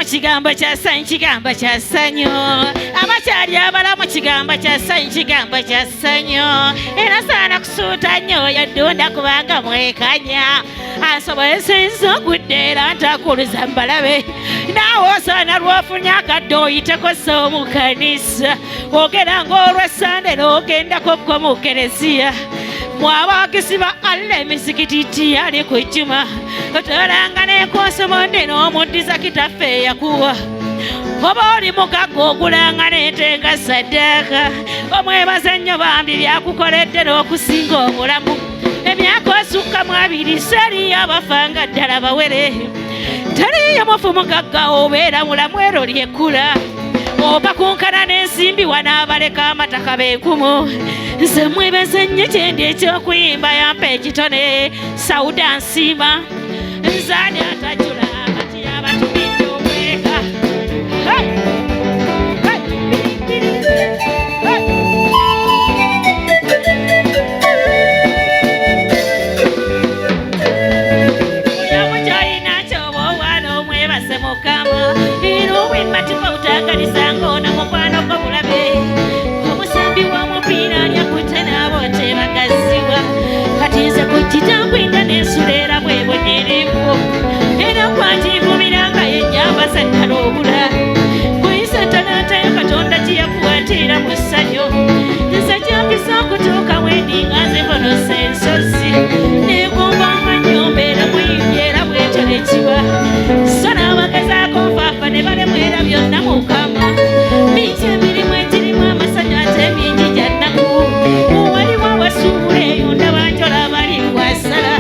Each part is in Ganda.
mu kigambo kya ssanyu kigambo kya ssanyu abakyali abalamu kigambo kya ssanyu kigambo kya ssanyu era saana kusuuta nnyo yaddunda kubanga mwekanya ansobozesezza okudde era ntakuluza mbalabe naawe osaana lwofunye akadde oyiteko so mu kanisa ogera ng'olw'essande n'ogendako gwe mu kereziya mwabagisi ba alla emizikiti tiyali ku jjuma otolanga nekonsomonde n'omuddiza kitaffe eyakuwa oba oli mugagga ogulanga n'ente nga saddaaka omwebaza nnyo bambi byakukoledde n'okusinga obulamu emyaka osukka mu 2 seriyo abafanga ddala bawere taliyo mufu mugagga obeera mulamu ero lyekkula oba kunkana n'ensimbi wanaabaleka amataka beekumu nze mwebaza nnyo kyendi ekyokuyimba yampa ekitone Sauda Nsiima nzaani atajula kati yabatumidde obweka Kalisangona mukwano kwa bulabe omusambi wa mupiira alyakutte n'abo tebagaziwa kati nze kukitambwinga n'ensuleera bwebonyereeko era kwanjivubiranga yenjambasa ddala obula kuyisa talanta ya Katonda giyakuwatira mu ssanyu nze gyampisa okutuuka wendi nga nze bonosa ensozi neegombanga nnyo mbeera muyimbi era bwetyo ne kiba so n'abagezaako nfaafa ne balemwera byonna mukama mingi emirimu egirimu amasanyu ate mingi gyannaku waliwo abasuubula eyo ndabanjola abali wasala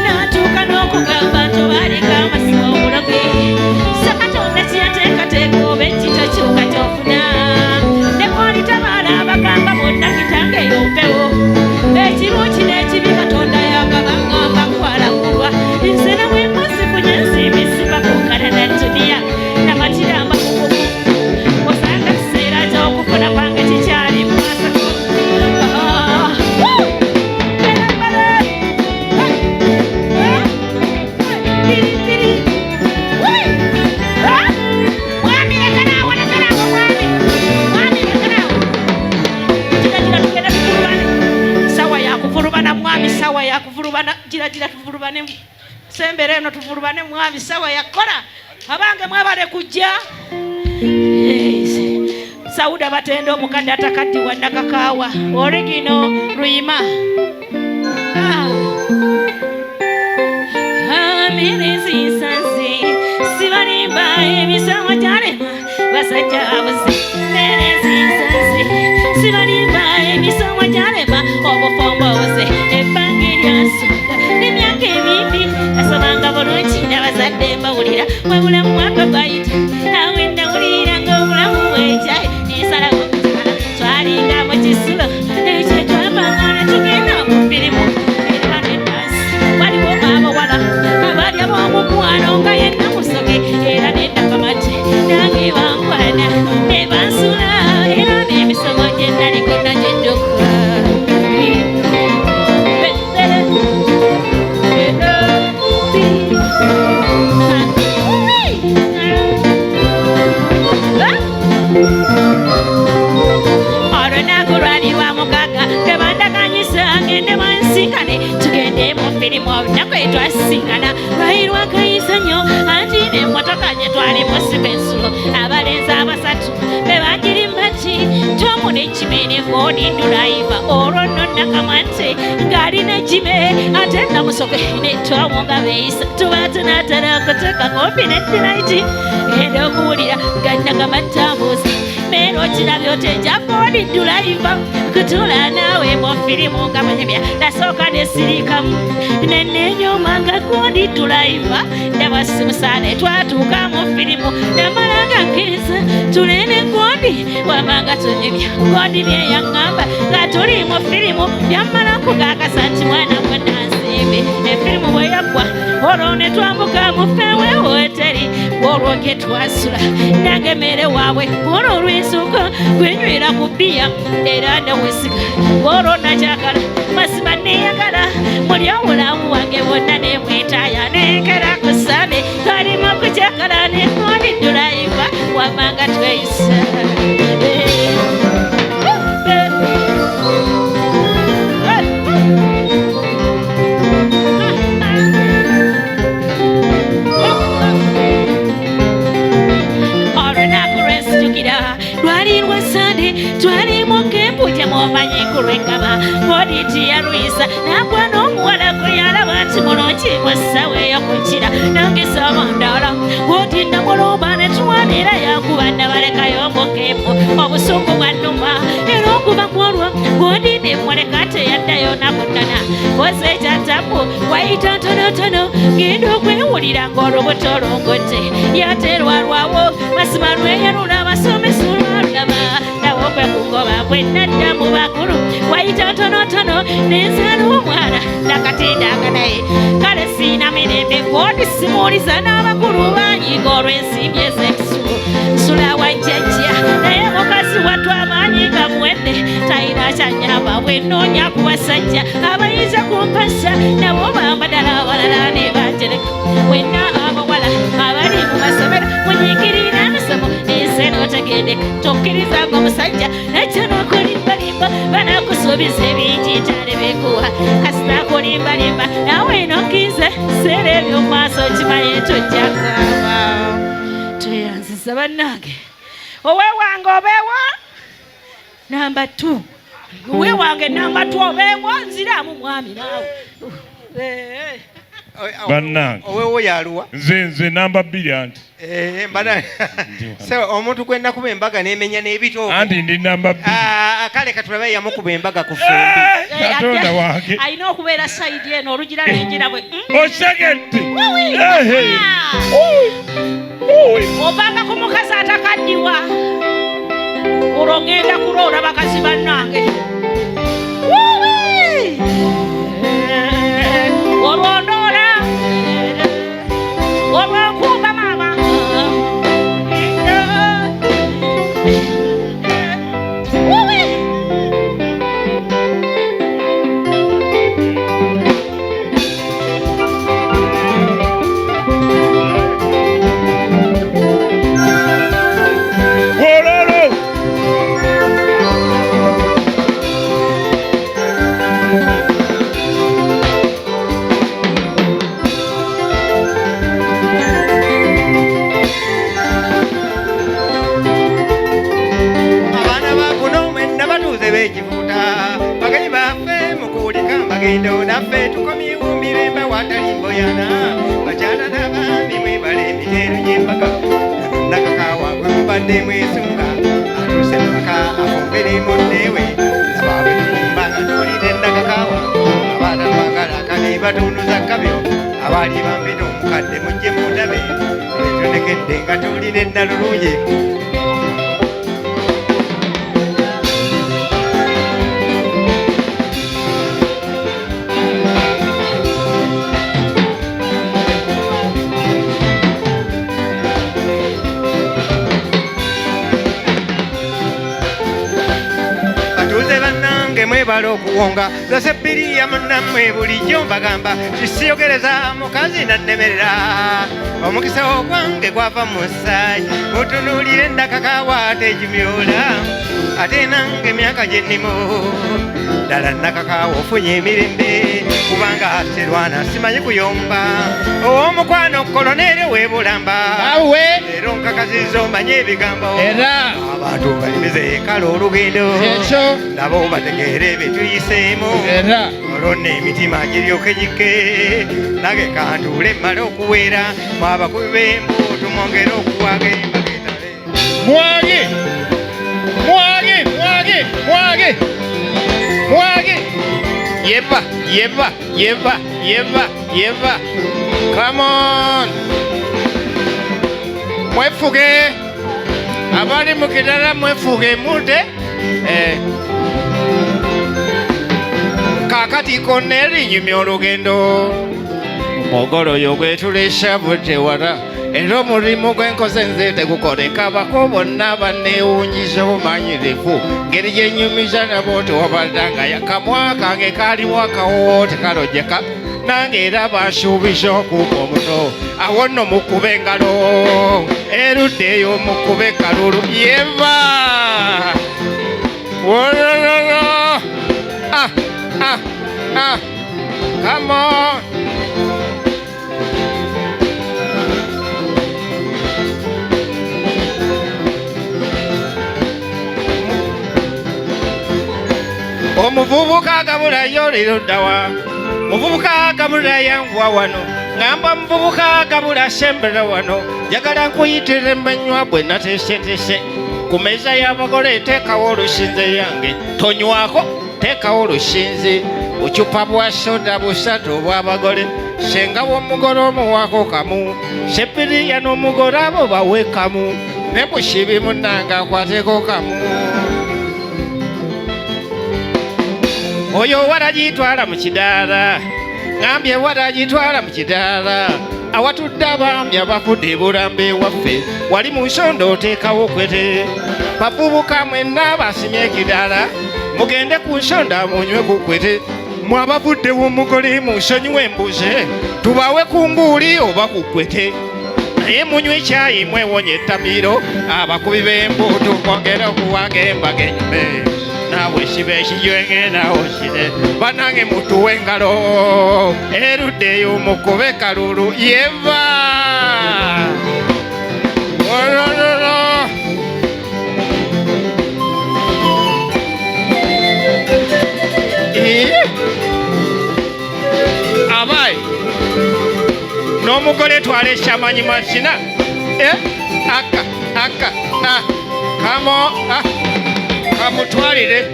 n'atuuka n'okugamba nti obaaleka amasiba obulabe so Katonda kiyateekateeka oba ekito kyuka kyofuna ne kwolitabaala abagamba bonna kitange eyompewo ekirungi n'ekibi Katonda yagabangamba kwalakulwa nze namwe masifunye nsimbi sibakunkana na duniya namatiramba osanga kiseera ky'okufuna kwange kikyali mu maaso sawa yakuvulubana gira tuvulubane sembere eno tuvulubane mwami sawa yakola abange mwabale kujja Sauda batende omukadde atakaddiwa nakakaawa oregino Ruyima amirizisansi sibalimba emisango gyalema basajja abuzi mirizisansi sibalimba emisango gyalema obufomboze ebbange lyasonga n'emyaka emimbi nasobanga bulungi n'abazadde mbawulira wabulamu mwaka gwayita awe ndawulira ng'obulamu bwejayi nisalawo kutala twalinga mu kisulo ekyo twapangana tugenda mu firimu era nedansi waliwo abawala abaali ab'omukwano nga yenna musoge era neddakamate nange bankwana ne bansula era n'emisomo gye naliko nagyeddoka olunaku lwaliwa mugaga tebandaganyisa ngende bansinkane tugende mu firimu olunaku etwasinkana lwayirwa kayisa nnyo anti n'emmotoka gye twalimu sipensulo abalenzi abasatu bebagirima ki tomu nekimene ng'oni dulayiva olwo nno nakamante ng'alina kime ate namusoke netwamu nga beeyisa tuba tunaatala okuteeka kumpi neddilaiti enda okuwulira nga nagamattambuuza mero kirabye oteja bodi dulayiva kutula nawe mu firimu nga manyamya nasooka nesirikamu nenenyuma nga godi dulayiva ndabasimusane twatuuka mu firimu namalanga nkiriza tulene godi wamanga tunyumya godi byeyaŋŋamba nga tuli mu firimu yammala kugakasa nti mwana mwenansimbi efirimu bwe yaggwa olwo ne twambuka mu fewe woteri olwo gye twasula nange mere waabwe olwo olw'ensooka gwenywera ku bbiya era ndawesiga olwo nakyagala masiba neyagala muli obulamu wange bwonna nemwetaaya nenkera ku sande kalima kukyagala nekondiddu Street ya Luisa nagwa n'omuwala gwe yalaba nti mulungi mu ssawa ey'okukira nange saba ndala oti namulomba ne tuwanira yakuba nabalekayo mukeemu obusungu bwannuma era okuva ku olwo gwondi ne muleka teyaddayo nakunnana boza ekyantamu wayita ntonotono genda okwewulira ng'olubuto olungote yaterwalwawo masima lweyalula abasomesa olwalulaba nawo kwe kugoba bwennadda mu bakulu wayita ntonotono nenzaala omwana nakatindanga naye kale siina mirembe gwondi simuuliza n'abakulu banyiga olw'ensimbi ez'ekisulo nsula wajjajja naye mukazi wattu amaanyi gamuwedde talina kyanyamba bwennoonya ku basajja abayinza kumpasa nabo bamba ddala abalala ne banjereka wenna abawala abali mu masomero munyiikirira emisomo ensi n'otegedeka tokkirizanga omusajja najja n'okulimbalimba banakusuubiza ebingi ntale bekuwa kasita kulimbalimba nawe enokkirize seera eby'omu maaso kimanye tojja kaaba tweyanziza bannange owewange obeewa namba 2 owewange namba 2 obeewa nziramu mwami naawe bannange owewo yaluwa nze namba 2 anti omuntu gwe nakuba embaga nemenya n'ebitoogo anti ndi namba 2 kale katulabe yamukuba embaga ku fumbi katonda wange alina okubeera sayidi eno olugira lwenjira bwe osegedde obanga ku mukazi atakaddiwa olwogenda kuloola bakazi bannange olwondoola olwokuuba maama bagendo naffe tukomyewo mirembe watali mboyana bakyala n'abaami mwebale emiteero gy'embaga nakakawa gwe mubadde mwesunga atuuse mumaka afumbire munneewe nabaawe tukumba nga tuwulire nakakawa abaana twagala kale batunduza kabyo abaali bambina omukadde mujje mundabe etunekedde nga tuwulire ennalulunye mwebala okuwonga lwasebbiriya munnammwe bulijjo mbagamba kisiyogereza mukazi nannemerera omukisa ogwange gwava mu ssaayi mutunuulire ndakakawa tegimyola ate nange emyaka gye nnimo ddala nakakawa ofunye emirembe kubanga serwana simanyi kuyomba ow'omukwano kolonere weebulamba leero nkakasiza omanye ebigambo era abantu balimize kale olugendo ekyo nabo bategeere bye tuyiseemu era olwonna emitima giryoke gikke nage kantuule mmale okuweera mwabakubi b'embuutu mwongere okuwaga embagetale mwage mwage mwage mwage mwage yeba yeba yeba yeba yeba come on mwefuge abali mukidala mwefuge mute kakati konna erinyumya olugendo omugolo oyo gwetulesha butewala era omulimu gwenkoze nze tegukoleka bako bonna banneewunyiza obumanyirivu ngeri gyenyumiza nabo tewabaddanga yakamwa kange kaaliwo akawo tekalojeka nange era bansuubiza okuuka omuto awo nno mukube engalo erudde eyo mukube kalulu yeva wolololo come on omuvubuka muvubuka gabula yolero ddawa muvubuka gabula yanvuwa wano ngamba muvubuka gabula sembera wano njagala nkuyitira emmenywa bwe nateeseteese ku meza y'abagole teekawo olusinze yange tonywako teekawo olusinze bucupa bwa soda busatu obw'abagole senga w'omugole omuwako kamu sepiriya n'omugole abo bawe kamu ne busibi munnanga akwateko kamu oyo waragitwala mu kidaala ngambye waragitwala mu kidaala awatudde abaami abafudde bulambe waffe wali mu nsondo oteekawo kwete bavubuka mwenna basimye ekidaala mugende ku nsonda munywe ku kwete mwe abavudde w'omugole munsonyiwe embuze tubawe ku nguuli oba ku kwete naye munywe ekyayi mwewonye ettamiro abakubi b'embuutu kwongera okuwaga embaga enyume naawe siba ekijwenge naawe osire banange mutuwe engalo eruddeyo mukube kalulu yeva olololo abayi n'omugole twala ekyamanyi makina kamo kamutwalire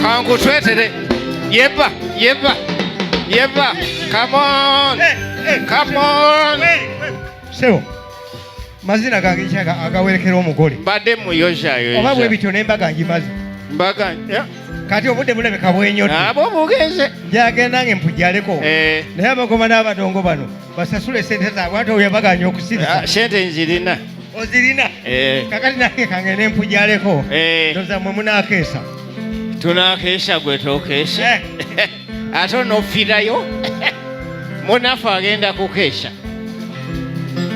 kankutwetere yeba come on sebo mazina gange kyaga agawerekera omugole mbadde muyozayo oba bwe bityo nembaga ngimaze mbaga kati obudde bulabika bwenyodde abo bugenze njagenda nge mpujjaleko naye abagoma n'abadongo bano basasule sente zaabwe ate oyo yabaganya okusirisa sente nzirina ozirina kakati nange kangende mpujjaleko ndoza mwe munakeesa tunakeesa gwe tokeesa ate onofirayo munafu agenda kukeesa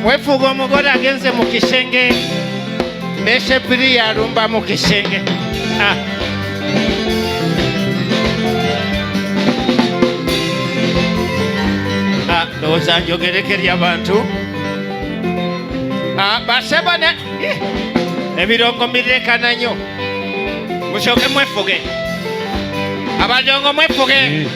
mwefuga omugole agenze mu kisenge nesepiri yalumba mu kisenge ndowooza njogerekerya abantu basebane ebirongo mirekana nnyo musooke mwefuge abadongo mwefuge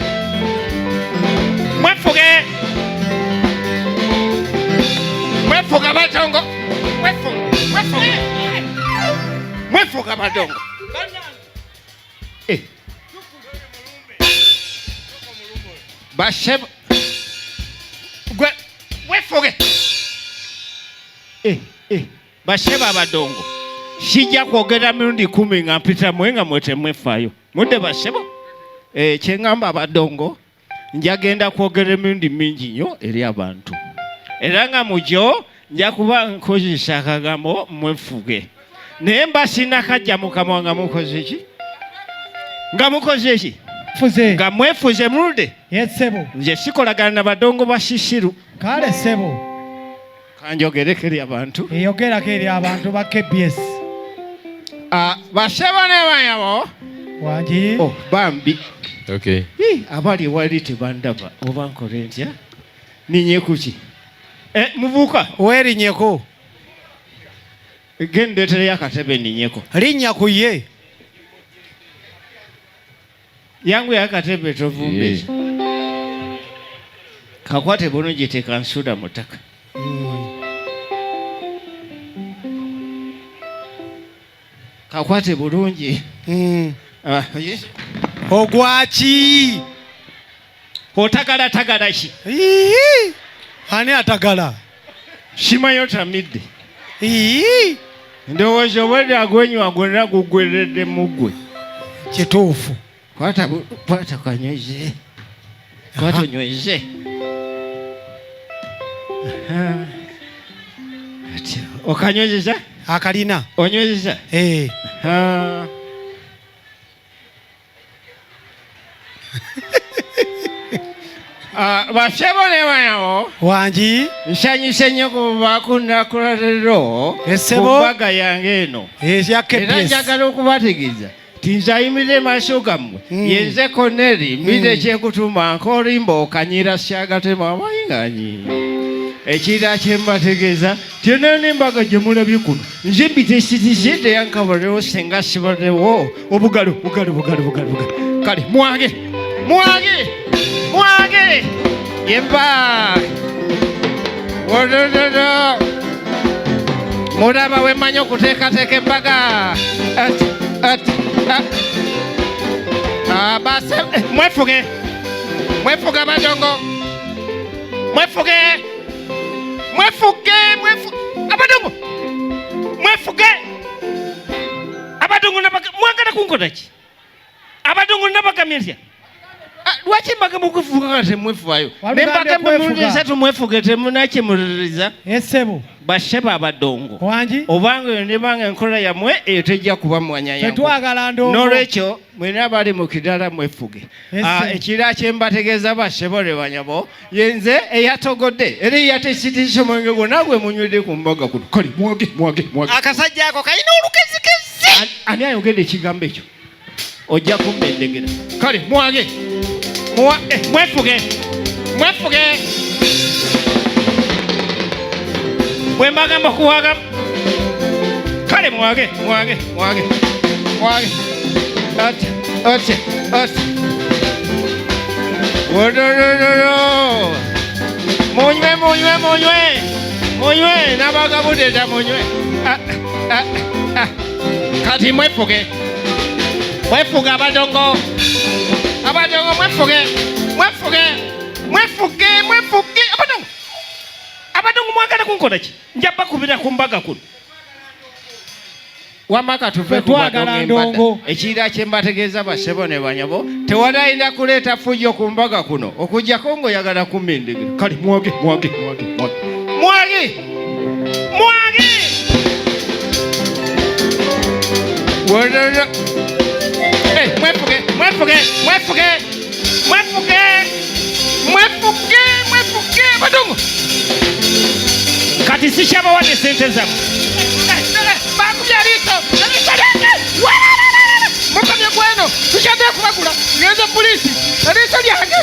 abadongo mwefuge abadongo baseba mwefuge baseba abadongo sijja kwogera mirundi 10 nga mpita mwe nga mwetemwefaayo mudde baseba kyeŋŋamba abadongo njagenda kwogera emirundi mingi nnyo eri abantu era nga mugyo nja kuba nkozesa akagambo mwefuge naye mba sina kajja mu kamwa nga mukoze ki nga mwefuze muludde nze sikolagana na badongo basisiru kale sebo kanjogerekeri abantu eyogerako eri abantu ba KBS basebo ne bayabo wangi bambi Okay. abali wali tebandaba oba nkole ntya ninye kuki muvuka werinyeko gendeetereyo akatebe ninyeko linnya ku ye yangu yakatebe tovumbe kakwate bulungi tekansuda mutaka kakwate bulungi ogwaki otagala ki ani atagala simayo tamidde ndowooza obwedde agwenywa gwonna gugweredde muggwe kituufu kwata kanyweze kwata onyweze okanywezeza akalina onywezeza basebo ne bayawo wangi nsanyuse nnyo kubakunakula leero Esebo? ku mbaga yange eno esya era KBS njagala okubategeeza tinzayimirire maaso gammwe yenze koneri mbire kyekutuma nkolimba okanyira syagatema amayinganyi ekira kyembategeeza tyona nembaga gye mulabye kuno nze mbitesitise teyankabalewo senga sibalewo obugalo kale mwage yemba wodododo muraba wemanya okuteekateeka embaga base mwefuge abadongo mwefuge abadongo mwagala kunkodaki abadongo nabakamirya lwaki mbaga mukufuga temwefuayo nembaga mulundi esatu mwefuge temunakimuliriza esebo basheba abadongo wangi obanga nebanga enkola yamwe eyo tejja kuba mwanya yangu tetwagala ndongo n'olwekyo mwena abali mu kidala mwefuge ekira kyembategeeza bashebole banyabo yenze eyatogodde era eyatekitisha omwenge gwonna gwe munywedde ku mbaga kuno kale mwage akasajja ako kalina olukezikezi ani ayogedde ekigambo ekyo ojja kumbendegera kale mwefuge bwembagamba okuwaga kale mwage ati wododododo munywe nabagabudeta munywe kati mwefuge abadongo mwefuge abadongo mwagala kunkodaki njaba kubira ku mbaga kuno wamaka tuve twagala ndongo ekira kyembategeeza basebo ne banyabo tewalayina kuleeta fujo ku mbaga kuno okujjako ng'oyagala kumbindigira kale mwage wododo mwefuge badongo kati sikyaba wadde sente zamu bakubyaliso mukamye gweno tukyadde kubagula ngenze polisi eriiso lyange